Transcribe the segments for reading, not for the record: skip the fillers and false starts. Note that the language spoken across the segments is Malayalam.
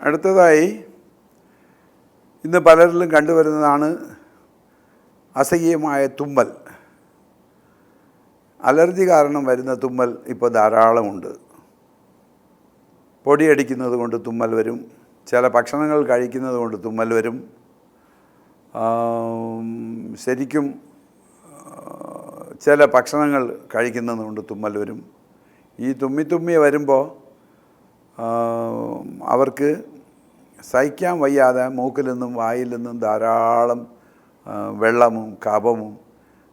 അടുത്തതായി ഇന്ന് പലരിലും കണ്ടുവരുന്നതാണ് അസഹ്യമായ തുമ്മൽ. അലർജി കാരണം വരുന്ന തുമ്മൽ ഇപ്പോൾ ധാരാളമുണ്ട്. പൊടിയടിക്കുന്നത് കൊണ്ട് തുമ്മൽ വരും, ചില ഭക്ഷണങ്ങൾ കഴിക്കുന്നത് കൊണ്ട് തുമ്മൽ വരും, ശരിക്കും ചില ഭക്ഷണങ്ങൾ കഴിക്കുന്നത് കൊണ്ട് തുമ്മൽ വരും. ഈ തുമ്മി വരുമ്പോൾ അവർക്ക് സഹിക്കാൻ വയ്യാതെ മൂക്കിൽ നിന്നും വായിൽ നിന്നും ധാരാളം വെള്ളവും കഫവും,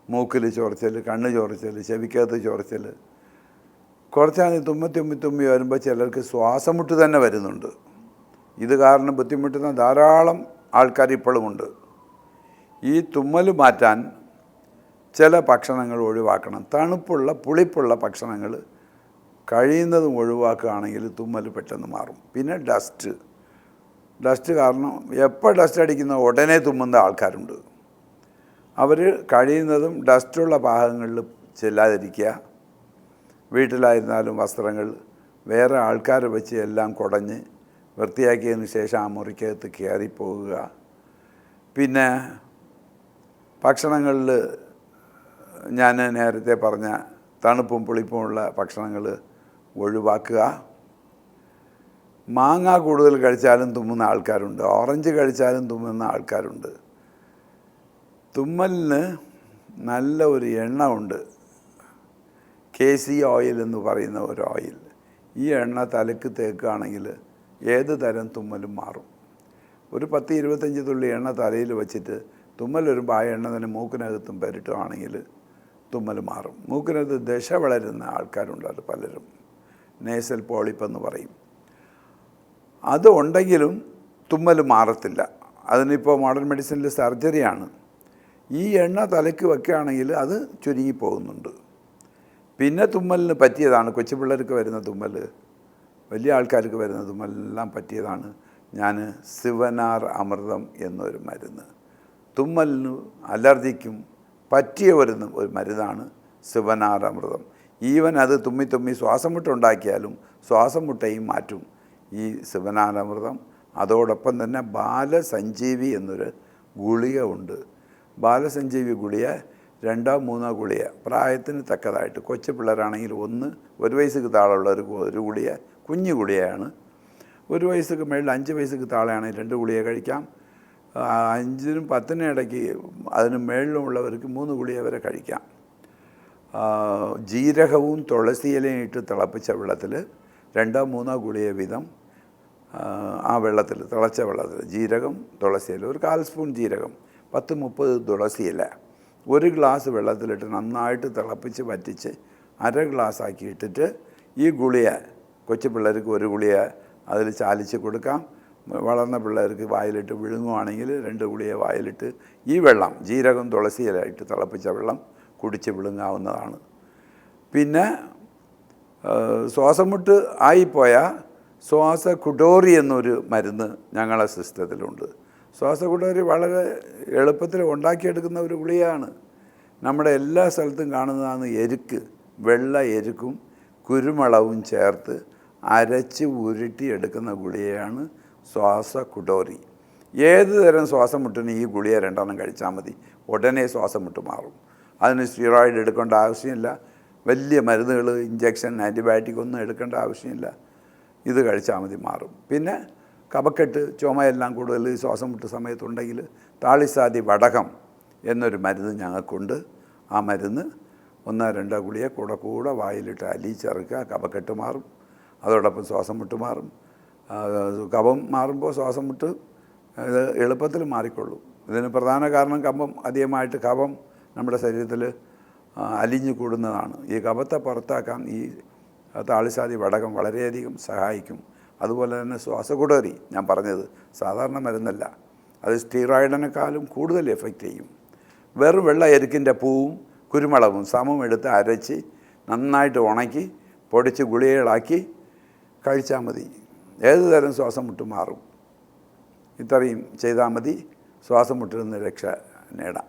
മൂക്കിൽ ചൊറിച്ചൽ, കണ്ണ് ചൊറിച്ചൽ, ചെവിക്കകത്ത് ചൊറിച്ചൽ, കുറച്ചാൽ തുമ്മി വരുമ്പോൾ ചിലർക്ക് ശ്വാസം മുട്ട് തന്നെ വരുന്നുണ്ട്. ഇത് കാരണം ബുദ്ധിമുട്ടുന്ന ധാരാളം ആൾക്കാർ ഇപ്പോഴുമുണ്ട്. ഈ തുമ്മൽ മാറ്റാൻ ചില ഭക്ഷണങ്ങൾ ഒഴിവാക്കണം. തണുപ്പുള്ള പുളിപ്പുള്ള ഭക്ഷണങ്ങൾ കഴിയുന്നതും ഒഴിവാക്കുകയാണെങ്കിൽ തുമ്മൽ പെട്ടെന്ന് മാറും. പിന്നെ ഡസ്റ്റ് കാരണം എപ്പോൾ ഡസ്റ്റ് അടിക്കുന്ന ഉടനെ തുമ്മുന്ന ആൾക്കാരുണ്ട്. അവർ കഴിയുന്നതും ഡസ്റ്റുള്ള ഭാഗങ്ങളിൽ ചെല്ലാതിരിക്കുക. വീട്ടിലായിരുന്നാലും വസ്ത്രങ്ങൾ വേറെ ആൾക്കാരെ വെച്ച് എല്ലാം കുടഞ്ഞ് വൃത്തിയാക്കിയതിന് ശേഷം ആ മുറിക്കകത്ത് കയറിപ്പോകുക. പിന്നെ ഭക്ഷണങ്ങളിൽ ഞാൻ നേരത്തെ പറഞ്ഞ തണുപ്പും പുളിപ്പുമുള്ള ഭക്ഷണങ്ങൾ ഒഴിവാക്കുക. മാങ്ങ കൂടുതൽ കഴിച്ചാലും തുമ്മുന്ന ആൾക്കാരുണ്ട്, ഓറഞ്ച് കഴിച്ചാലും തുമ്മുന്ന ആൾക്കാരുണ്ട്. തുമ്മലിന് നല്ല ഒരു എണ്ണ ഉണ്ട്, KC ഓയിൽ എന്ന് പറയുന്ന ഒരു ഓയിൽ. ഈ എണ്ണ തലയ്ക്ക് തേക്കുകയാണെങ്കിൽ ഏത് തരം തുമ്മലും മാറും. ഒരു 10-25 തുള്ളി എണ്ണ തലയിൽ വെച്ചിട്ട് തുമ്മൽ വരുമ്പോൾ ആ എണ്ണ തന്നെ മൂക്കിനകത്തും പുരട്ടുകയാണെങ്കിൽ തുമ്മൽ മാറും. മൂക്കിനകത്ത് ദശ വളരുന്ന ആൾക്കാരുണ്ട്, അത് പലരും നേസൽ പോളിപ്പ് എന്ന് പറയും. അത് ഉണ്ടെങ്കിലും തുമ്മൽ മാറത്തില്ല. അതിനിപ്പോൾ മോഡേൺ മെഡിസിനിൽ സർജറിയാണ്. ഈ എണ്ണ തലയ്ക്ക് വയ്ക്കുകയാണെങ്കിൽ അത് ചുരുങ്ങിപ്പോകുന്നുണ്ട്. പിന്നെ തുമ്മലിന് പറ്റിയതാണ് കൊച്ചു പിള്ളേർക്ക് വരുന്ന തുമ്മൽ, വലിയ ആൾക്കാർക്ക് വരുന്ന തുമ്മലെല്ലാം പറ്റിയതാണ്. ഞാൻ സിവനാർ അമൃതം എന്നൊരു മരുന്ന്, തുമ്മലിനും അലർജിക്കും പറ്റിയ ഒരു മരുന്നാണ് സിവനാർ അമൃതം. ഈവൻ അത് തുമ്മി ശ്വാസം മുട്ടുണ്ടാക്കിയാലും ശ്വാസം മുട്ടയും മാറ്റും ഈ സിവനാർ അമൃതം. അതോടൊപ്പം തന്നെ ബാലസഞ്ജീവി എന്നൊരു ഗുളിക ഉണ്ട്. ബാലസഞ്ജീവി ഗുളിക 2-3 ഗുളിക പ്രായത്തിന് തക്കതായിട്ട്, കൊച്ചു പിള്ളേരാണെങ്കിൽ 1 വയസ്സിക്ക് താഴെയുള്ള ഒരു ഗുളിക, കുഞ്ഞു ഗുളികയാണ്. 1 വയസ്സിക്ക് മേളിൽ 5 വയസ്സിക്ക് താഴെയാണെങ്കിൽ 2 ഗുളിക കഴിക്കാം. 5-നും 10-നും ഇടയ്ക്ക് അതിന് മേളിലുമുള്ളവർക്ക് 3 ഗുളിക വരെ കഴിക്കാം. ജീരകവും തുളസിയിലയും ഇട്ട് തിളപ്പിച്ച വെള്ളത്തിൽ 2-3 ഗുളിക വീതം ആ വെള്ളത്തിൽ, തിളച്ച വെള്ളത്തിൽ ജീരകം, തുളസിയില, ഒരു 1/4 സ്പൂൺ ജീരകം, 10-30 തുളസിയില, 1 ഗ്ലാസ് വെള്ളത്തിലിട്ട് നന്നായിട്ട് തിളപ്പിച്ച് വറ്റിച്ച് 1/2 ഗ്ലാസ് ആക്കി ഇട്ടിട്ട് ഈ ഗുളിക, കൊച്ചു പിള്ളേർക്ക് 1 ഗുളിക അതിൽ ചാലിച്ച് കൊടുക്കാം. വളർന്ന പിള്ളേർക്ക് വായിലിട്ട് വിഴുങ്ങുവാണെങ്കിൽ 2 ഗുളിക വായിലിട്ട് ഈ വെള്ളം, ജീരകം തുളസിയില ഇട്ട് തിളപ്പിച്ച വെള്ളം കുടിച്ച് വിഴുങ്ങാവുന്നതാണ്. പിന്നെ ശ്വാസം മുട്ട് ആയിപ്പോയാൽ ശ്വാസകുടോറി എന്നൊരു മരുന്ന് ഞങ്ങളുടെ സിസ്റ്റത്തിലുണ്ട്. ശ്വാസകുടോറി വളരെ എളുപ്പത്തിൽ ഉണ്ടാക്കിയെടുക്കുന്ന ഒരു ഗുളികയാണ്. നമ്മുടെ എല്ലാ സ്ഥലത്തും കാണുന്നതാണ്. എരുക്ക്, വെള്ള എരുക്കും കുരുമുളകും ചേർത്ത് അരച്ച് ഉരുട്ടി എടുക്കുന്ന ഗുളികയാണ് ശ്വാസകുടോറി. ഏത് തരം ശ്വാസം മുട്ടിന് ഈ ഗുളിക 2 കഴിച്ചാൽ മതി, ഉടനെ ശ്വാസം മുട്ട് മാറും. അതിന് സ്റ്റിറോയിഡ് എടുക്കേണ്ട ആവശ്യമില്ല, വലിയ മരുന്നുകൾ, ഇഞ്ചക്ഷൻ, ആൻറ്റിബയോട്ടിക് ഒന്നും എടുക്കേണ്ട ആവശ്യമില്ല. ഇത് കഴിച്ചാൽ മതി, മാറും. പിന്നെ കഫക്കെട്ട്, ചുമയെല്ലാം കൂടുതൽ ശ്വാസം മുട്ട് സമയത്തുണ്ടെങ്കിൽ താളിസാദി വടകം എന്നൊരു മരുന്ന് ഞങ്ങൾക്കുണ്ട്. ആ മരുന്ന് 1-2 ഗുളിക കൂടെ വായിലിട്ട് അലിയിച്ചിറക്കുക, കഫക്കെട്ട് മാറും. അതോടൊപ്പം ശ്വാസം മുട്ട് മാറും. കഫം മാറുമ്പോൾ ശ്വാസം മുട്ട് ഇത് എളുപ്പത്തിൽ മാറിക്കൊള്ളും. ഇതിന് പ്രധാന കാരണം അധികമായിട്ട് കഫം നമ്മുടെ ശരീരത്തിൽ അലിഞ്ഞു കൂടുന്നതാണ്. ഈ കഫത്തെ പുറത്താക്കാൻ ഈ താളിസാദി വടകം വളരെയധികം സഹായിക്കും. അതുപോലെ തന്നെ ശ്വാസകുടോറി ഞാൻ പറഞ്ഞത് സാധാരണ മരുന്നല്ല, അത് സ്റ്റീറോയിഡിനെക്കാളും കൂടുതൽ എഫക്റ്റ് ചെയ്യും. വെറും വെള്ള എരുക്കിൻ്റെ പൂവും കുരുമുളകും സമം എടുത്ത് അരച്ച് നന്നായിട്ട് ഉണക്കി പൊടിച്ച് ഗുളികകളാക്കി കഴിച്ചാൽ മതി. ഏത് തരം ശ്വാസം മുട്ട് മാറും. ഇത്രയും ചെയ്താൽ മതി, ശ്വാസം മുട്ടിൽ നിന്ന് രക്ഷ നേടാം.